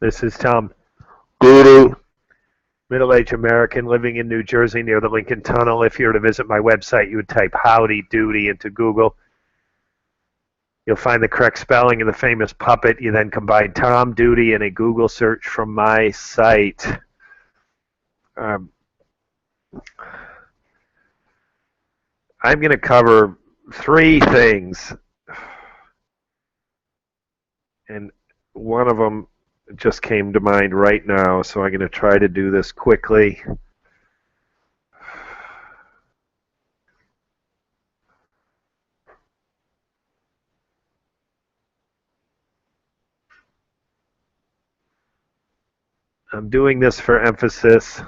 This is Tom Guru, middle-aged American living in New Jersey near the Lincoln Tunnel. If you were to visit my website, you would type Howdy Doody into Google. You'll find the correct spelling of the famous puppet. You then combine Tom Doody in a Google search from my site. I'm going to cover three things, and one of them just came to mind right now, so I'm going to try to do this quickly. I'm doing this for emphasis.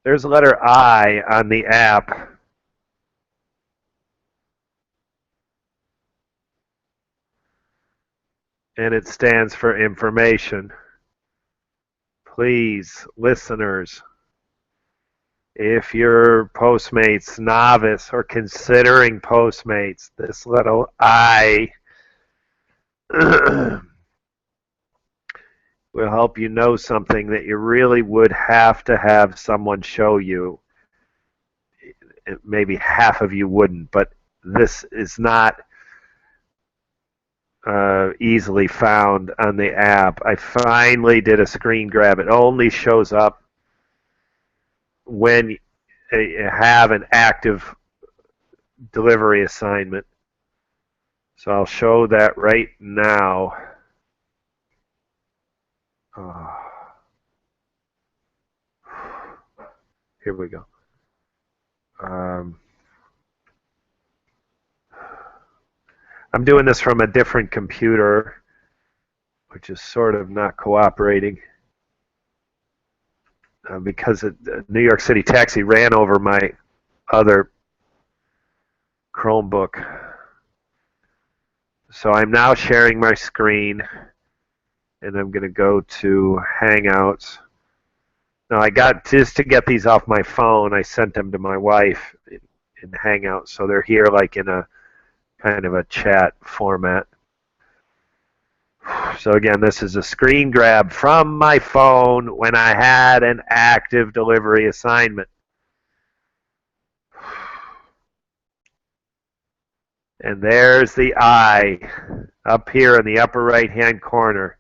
There's a letter I on the app. And it stands for information. Please, listeners, if you're Postmates novice or considering Postmates, this little I will help you know something that you really would have to have someone show you. Maybe half of you wouldn't, but this is not easily found on the app. I finally did a screen grab. It only shows up when you have an active delivery assignment. So I'll show that right now. Here we go. I'm doing this from a different computer, which is sort of not cooperating because New York City Taxi ran over my other Chromebook. So I'm now sharing my screen, and I'm going to go to Hangouts. Now, I got, just to get these off my phone, I sent them to my wife in Hangouts, so they're here like in a kind of a chat format. So again, this is a screen grab from my phone when I had an active delivery assignment. And there's the I up here in the upper right-hand corner.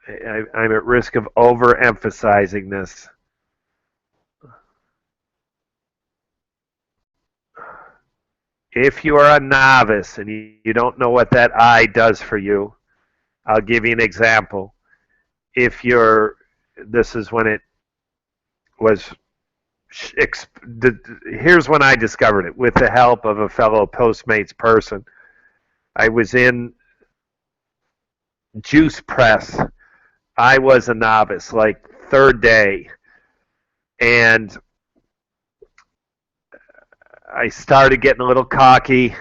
I'm at risk of overemphasizing this. If you are a novice and you don't know what that I does for you, I'll give you an example. If you're, this is when it was, here's when I discovered it, with the help of a fellow Postmates person. I was in Juice Press. I was a novice, like third day, and I started getting a little cocky.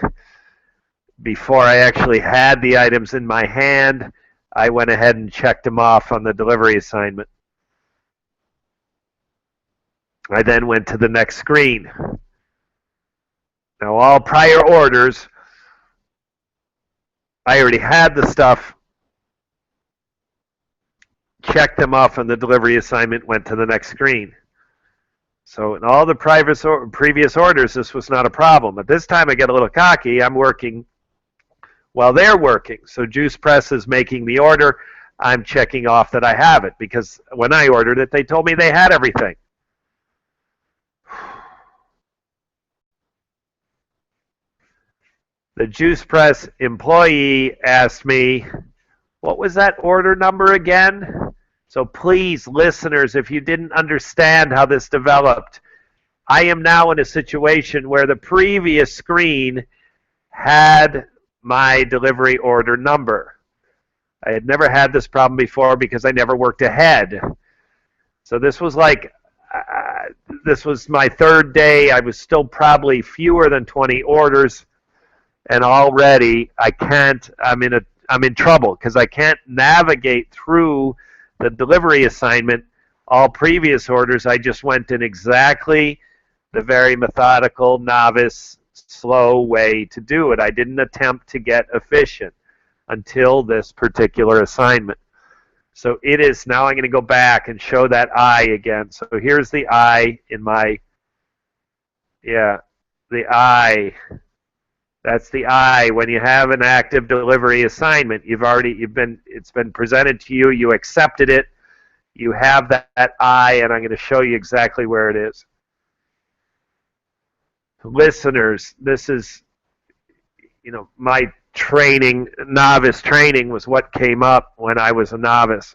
Before I actually had the items in my hand, I went ahead and checked them off on the delivery assignment. I then went to the next screen. Now, all prior orders, I already had the stuff, checked them off on the delivery assignment, went to the next screen. So in all the previous orders, this was not a problem. But this time I get a little cocky. I'm working while they're working. So Juice Press is making the order. I'm checking off that I have it, because when I ordered it, they told me they had everything. The Juice Press employee asked me, what was that order number again? So please, listeners, if you didn't understand how this developed, I am now in a situation where the previous screen had my delivery order number. I had never had this problem before because I never worked ahead. So this was like, this was my third day. I was still probably fewer than 20 orders, and already I'm in trouble because I can't navigate through the delivery assignment. All previous orders, I just went in exactly the very methodical, novice, slow way to do it. I didn't attempt to get efficient. until this particular assignment. So it is, now I'm going to go back and show that I again. So here's the I in my, yeah, the I. That's the I. When you have an active delivery assignment, it's been presented to you, you accepted it, you have that I, and I'm going to show you exactly where it is. Listeners, this is, my training, novice training was what came up when I was a novice.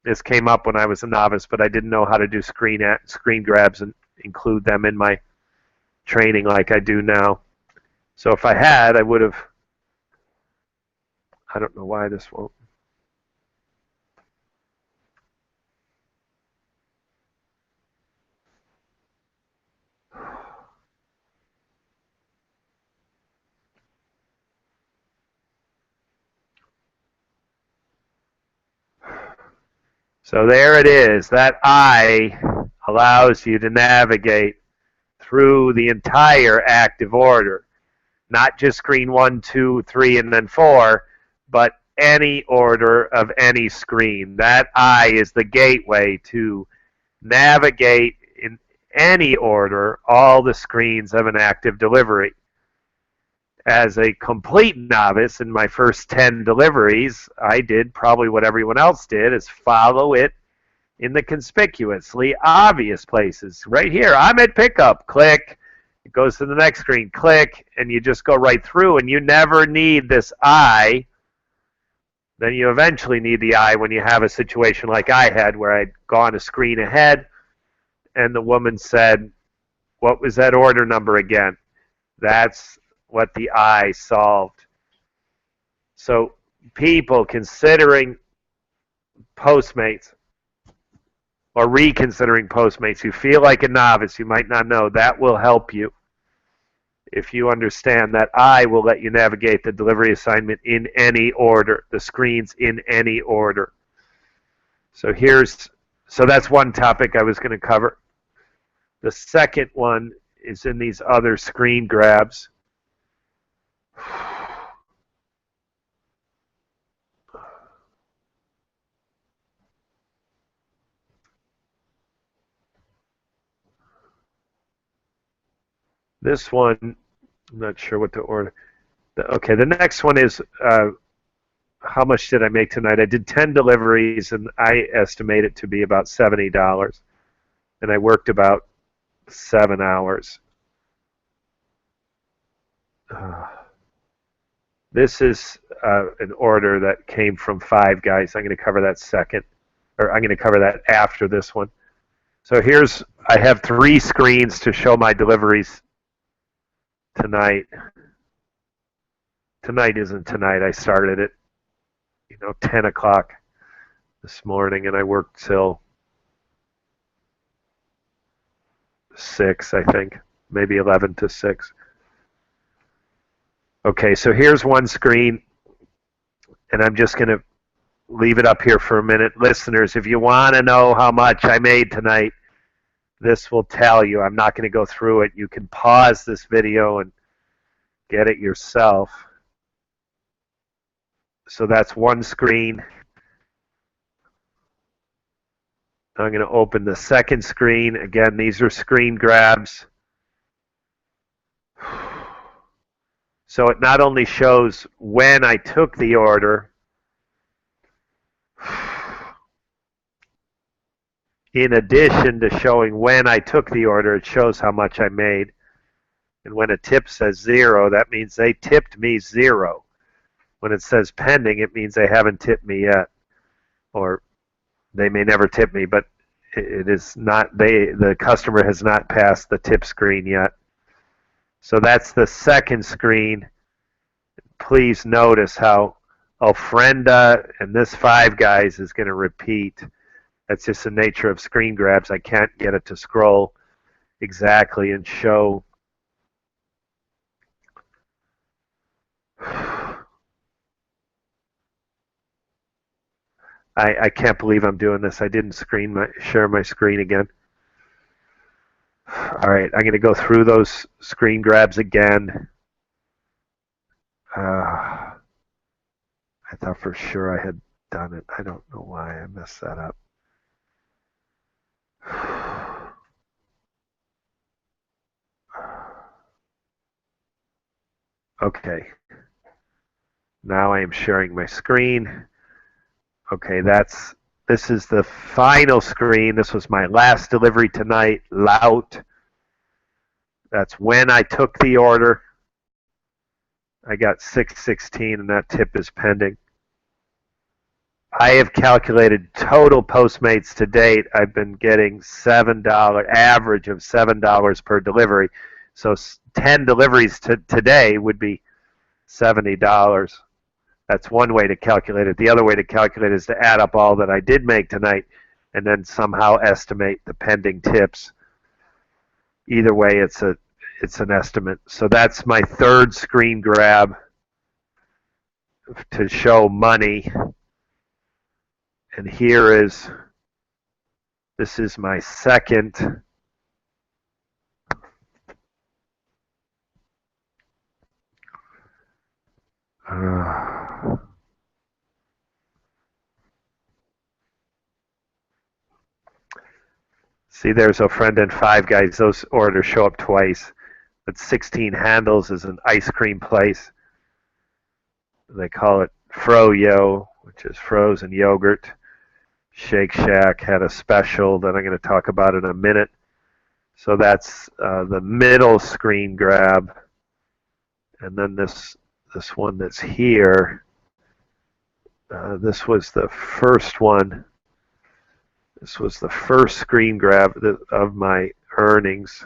This came up when I was a novice, but I didn't know how to do screen grabs and include them in my training like I do now. So if I had, I would have, I don't know why this won't. So there it is. That I allows you to navigate through the entire active order, not just screen 1, 2, 3, and then 4, but any order of any screen. That I is the gateway to navigate in any order all the screens of an active delivery. As a complete novice in my first 10 deliveries, I did probably what everyone else did, is follow it in the conspicuously obvious places. Right here, I'm at pickup, click. It goes to the next screen, click, and you just go right through, and you never need this I. Then you eventually need the I when you have a situation like I had where I'd gone a screen ahead, and the woman said, what was that order number again? That's what the I solved. So people considering Postmates or reconsidering Postmates, you feel like a novice, you might not know, that will help you. If you understand that I will let you navigate the delivery assignment in any order, the screens in any order. So that's one topic I was going to cover. The second one is in these other screen grabs. This one, I'm not sure what to order. Okay, the next one is how much did I make tonight? I did 10 deliveries, and I estimate it to be about $70. And I worked about 7 hours. This is an order that came from Five Guys. I'm going to cover that I'm going to cover that after this one. So I have 3 screens to show my deliveries tonight. Tonight isn't tonight. I started at 10 o'clock this morning, and I worked till 6, I think, maybe 11 to 6. Okay, so here's one screen, and I'm just going to leave it up here for a minute. Listeners, if you want to know how much I made tonight, this will tell you. I'm not going to go through it. You can pause this video and get it yourself. So that's one screen. I'm going to open the second screen. Again, these are screen grabs. So it not only shows when I took the order, in addition to showing when I took the order, it shows how much I made. And when a tip says 0, that means they tipped me 0. When it says pending, it means they haven't tipped me yet. Or they may never tip me, but it is not, the customer has not passed the tip screen yet. So that's the second screen. Please notice how Ofrenda and this Five Guys is going to repeat. That's just the nature of screen grabs. I can't get it to scroll exactly and show. I can't believe I'm doing this. I didn't share my screen again. All right, I'm going to go through those screen grabs again. thought for sure I had done it. I don't know why I messed that up. Okay. Now I am sharing my screen. Okay, this is the final screen. This was my last delivery tonight, Lout. That's when I took the order. I got 616 and that tip is pending. I have calculated total Postmates to date. I've been getting $7, average of $7 per delivery. So 10 deliveries today would be $70. That's one way to calculate it. The other way to calculate it is to add up all that I did make tonight and then somehow estimate the pending tips. Either way, it's an estimate. So that's my third screen grab to show money. And this is my second. See, there's a friend and Five Guys. Those orders show up twice. But 16 Handles is an ice cream place. They call it Froyo, which is frozen yogurt. Shake Shack had a special that I'm going to talk about in a minute. So that's the middle screen grab. And then this one that's here, this was the first one. This was the first screen grab of my earnings.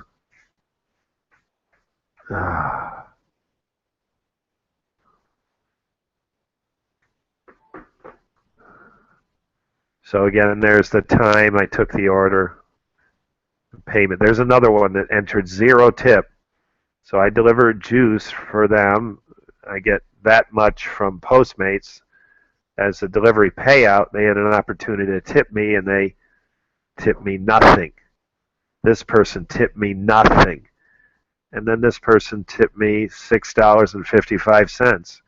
So again, there's the time I took the order, payment. There's another one that entered 0 tip. So I delivered juice for them. I get that much from Postmates as a delivery payout. They had an opportunity to tip me, and they tipped me nothing. This person tipped me nothing. And then this person tipped me $6.55.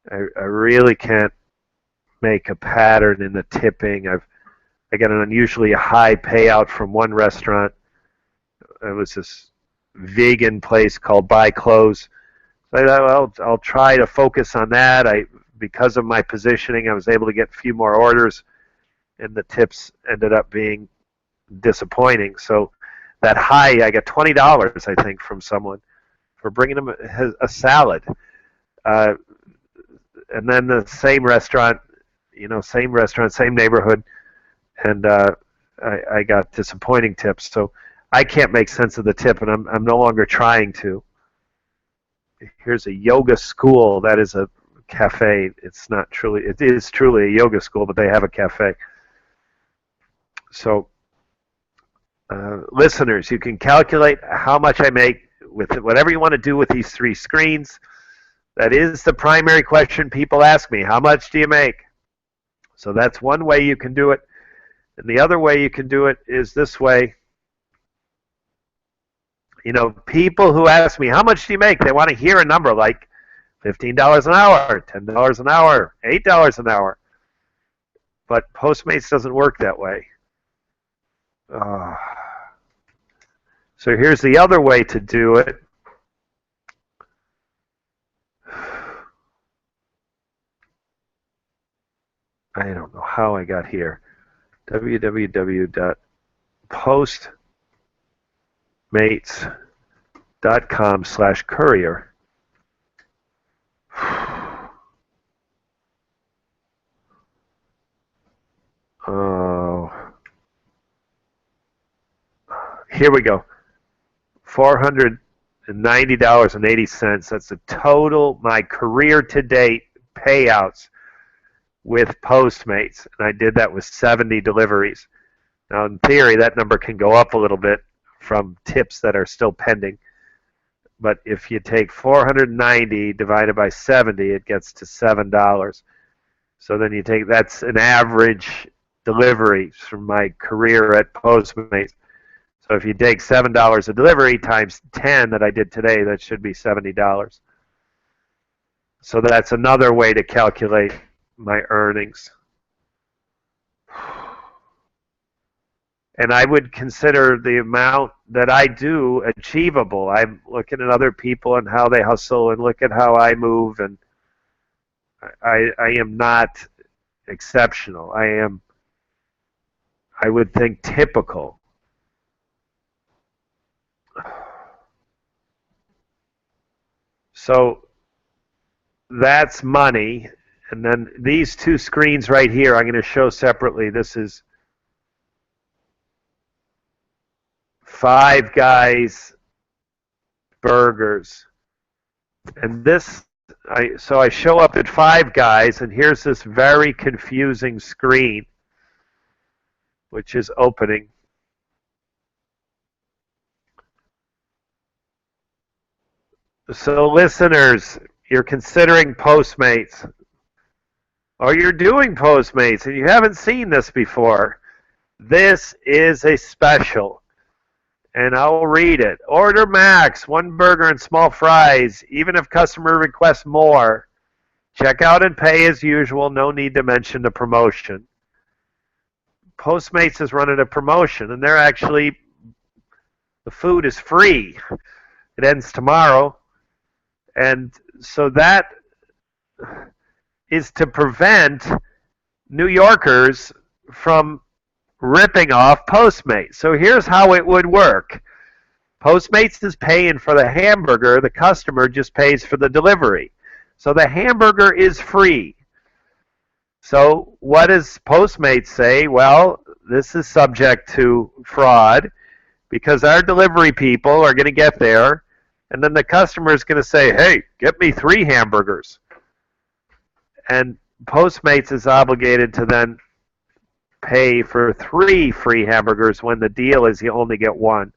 I really can't make a pattern in the tipping. I got an unusually high payout from one restaurant. It was this vegan place called Buy Clothes. So I thought, well, I'll try to focus on that. Because of my positioning, I was able to get a few more orders, and the tips ended up being disappointing. So that high, I got $20, I think, from someone for bringing them a salad. And then the same restaurant, same neighborhood, and I got disappointing tips. So I can't make sense of the tip, and I'm no longer trying to. Here's a yoga school. That is a cafe. It is truly a yoga school, but they have a cafe. So listeners, you can calculate how much I make with whatever you want to do with these 3 screens. That is the primary question people ask me. How much do you make? So that's one way you can do it. And the other way you can do it is this way. People who ask me, how much do you make? They want to hear a number like $15 an hour, $10 an hour, $8 an hour. But Postmates doesn't work that way. So here's the other way to do it. I don't know how I got here. www.postmates.com/courier. Oh, here we go. $490.80. That's the total my career to date payouts with Postmates, and I did that with 70 deliveries. Now, in theory, that number can go up a little bit from tips that are still pending. But if you take 490 divided by 70, it gets to $7. So then that's an average delivery from my career at Postmates. So if you take $7 a delivery times 10 that I did today, that should be $70. So that's another way to calculate my earnings. And I would consider the amount that I do achievable. I'm looking at other people and how they hustle and look at how I move, and I am not exceptional. I would think, typical. So that's money. And then these two screens right here, I'm going to show separately. This is Five Guys burgers. And this, so I show up at Five Guys, and here's this very confusing screen, which is opening. So listeners, you're considering Postmates, or you're doing Postmates, and you haven't seen this before. This is a special. And I'll read it. Order max, one burger and small fries, even if customer requests more. Check out and pay as usual. No need to mention the promotion. Postmates is running a promotion, and they're actually, the food is free. It ends tomorrow. And so that is to prevent New Yorkers from ripping off Postmates. So here's how it would work. Postmates is paying for the hamburger. The customer just pays for the delivery. So the hamburger is free. So what does Postmates say? Well, this is subject to fraud because our delivery people are going to get there, and then the customer is going to say, hey, get me 3 hamburgers. And Postmates is obligated to then pay for 3 free hamburgers when the deal is you only get 1.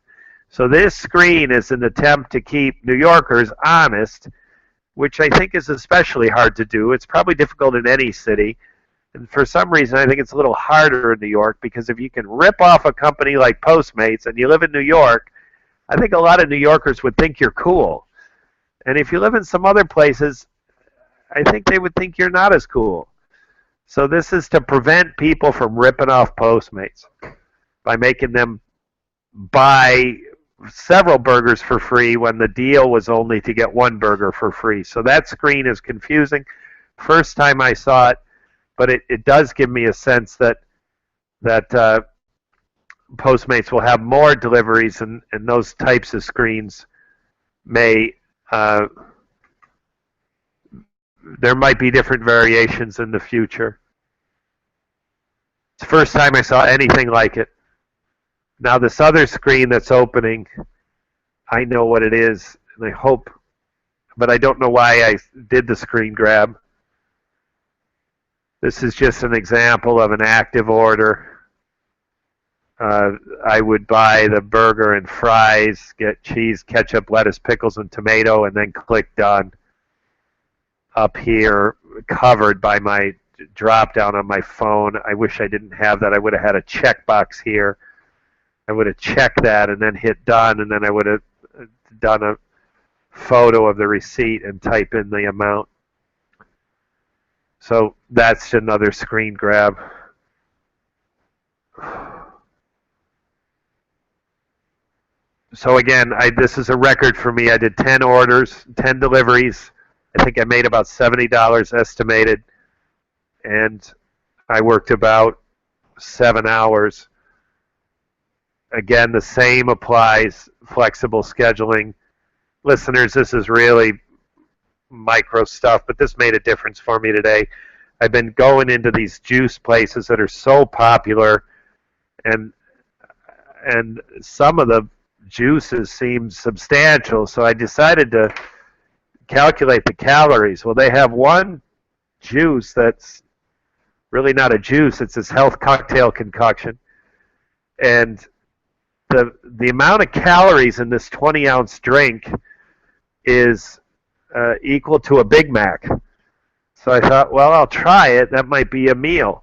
So this screen is an attempt to keep New Yorkers honest, which I think is especially hard to do. It's probably difficult in any city. And for some reason, I think it's a little harder in New York because if you can rip off a company like Postmates and you live in New York, I think a lot of New Yorkers would think you're cool. And if you live in some other places, I think they would think you're not as cool. So this is to prevent people from ripping off Postmates by making them buy several burgers for free when the deal was only to get 1 burger for free. So that screen is confusing. First time I saw it, but it does give me a sense that Postmates will have more deliveries, and those types of screens may there might be different variations in the future. It's the first time I saw anything like it. Now this other screen that's opening, I know what it is, and I hope, but I don't know why I did the screen grab. This is just an example of an active order. I would buy the burger and fries, get cheese, ketchup, lettuce, pickles, and tomato, and then click done. Up here, covered by my drop down on my phone. I wish I didn't have that. I would have had a checkbox here. I would have checked that and then hit done, and then I would have done a photo of the receipt and type in the amount. So that's another screen grab. So again, this is a record for me. I did 10 orders, 10 deliveries. I think I made about $70 estimated, and I worked about 7 hours. Again, the same applies, flexible scheduling. Listeners, this is really micro stuff, but this made a difference for me today. I've been going into these juice places that are so popular, and some of the juices seem substantial, so I decided to calculate the calories. Well, they have one juice that's really not a juice, it's this health cocktail concoction, and the amount of calories in this 20-ounce drink is equal to a Big Mac. So I thought, well, I'll try it. That might be a meal,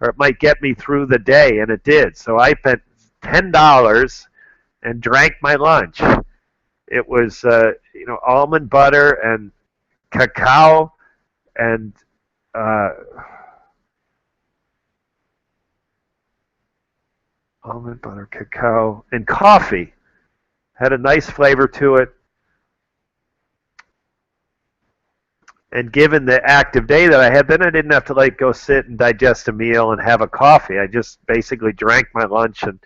or it might get me through the day, and it did. So I spent $10 and drank my lunch. It was almond butter and cacao and uh, almond butter, cacao, and coffee. Had a nice flavor to it. And given the active day that I had, then I didn't have to like go sit and digest a meal and have a coffee. I just basically drank my lunch, and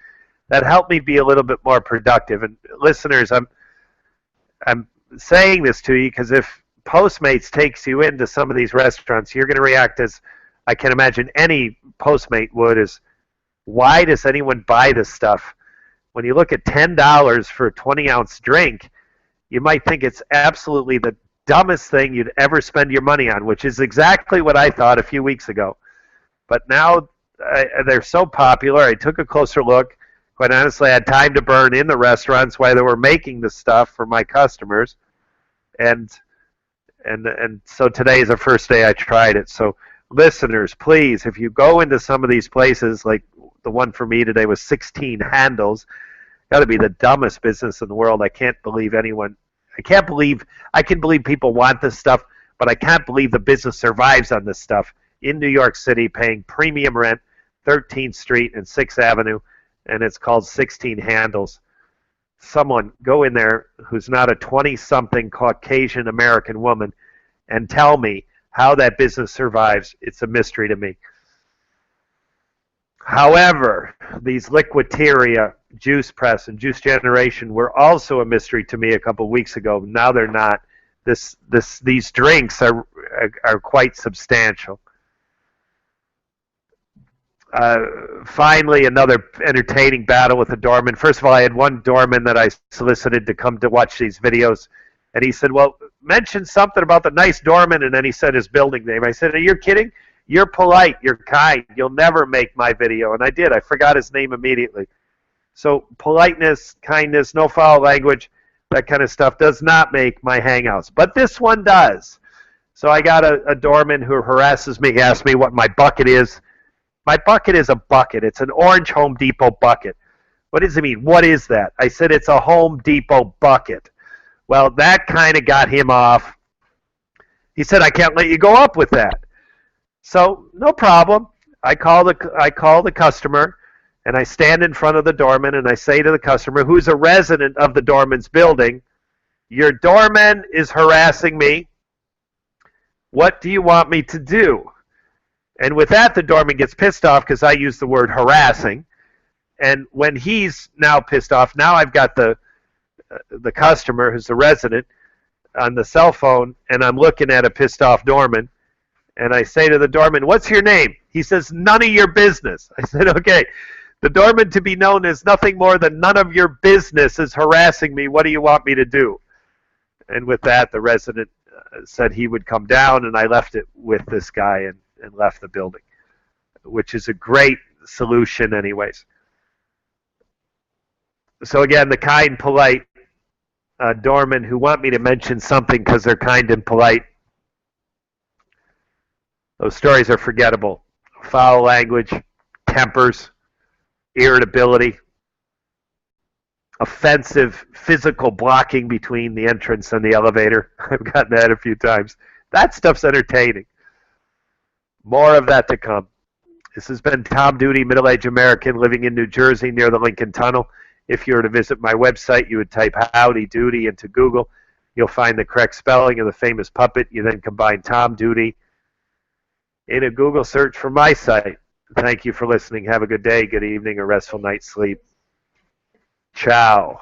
that helped me be a little bit more productive. And listeners, I'm saying this to you because if Postmates takes you into some of these restaurants, you're going to react as I can imagine any Postmate would, is why does anyone buy this stuff? When you look at $10 for a 20-ounce drink, you might think it's absolutely the dumbest thing you'd ever spend your money on, which is exactly what I thought a few weeks ago. But now they're so popular, I took a closer look. Quite honestly, I had time to burn in the restaurants while they were making the stuff for my customers. And so today is the first day I tried it. So listeners, please, if you go into some of these places, like the one for me today was 16 handles, got to be the dumbest business in the world. I can believe people want this stuff, but I can't believe the business survives on this stuff in New York City, paying premium rent, 13th Street and 6th Avenue, and it's called 16 Handles. Someone go in there who's not a 20-something Caucasian American woman and tell me how that business survives. It's a mystery to me. However, these liquidaria, Juice Press, and Juice Generation were also a mystery to me a couple of weeks ago. Now they're not. These drinks are quite substantial. Finally, another entertaining battle with a doorman. First of all, I had one doorman that I solicited to come to watch these videos, and he said, well, mention something about the nice doorman, and then he said his building name. I said, are you kidding? You're polite, you're kind, you'll never make my video. And I did. I forgot his name immediately. So politeness, kindness, no foul language, that kind of stuff does not make my hangouts. But this one does. So I got a doorman who harasses me. He asked me what my bucket is. My bucket is a bucket. It's an orange Home Depot bucket. What does it mean? What is that? I said it's a Home Depot bucket. Well, that kind of got him off. He said, I can't let you go up with that. So no problem. I call the customer, and I stand in front of the doorman, and I say to the customer, who's a resident of the doorman's building, your doorman is harassing me. What do you want me to do? And with that, the doorman gets pissed off because I use the word harassing. And when he's now pissed off, now I've got the customer, who's the resident, on the cell phone, and I'm looking at a pissed off doorman. And I say to the doorman, what's your name? He says, none of your business. I said, okay. The doorman to be known as nothing more than none of your business is harassing me. What do you want me to do? And with that, the resident said he would come down, and I left it with this guy and left the building, which is a great solution anyways. So again, the kind, polite doormen who want me to mention something because they're kind and polite, those stories are forgettable. Foul language, tempers, irritability, offensive physical blocking between the entrance and the elevator. I've gotten that a few times. That stuff's entertaining. More of that to come. This has been Tom Duty, middle-aged American living in New Jersey near the Lincoln Tunnel. If you were to visit my website, you would type Howdy Doody into Google. You'll find the correct spelling of the famous puppet. You then combine Tom Duty in a Google search for my site. Thank you for listening. Have a good day, good evening, a restful night's sleep. Ciao.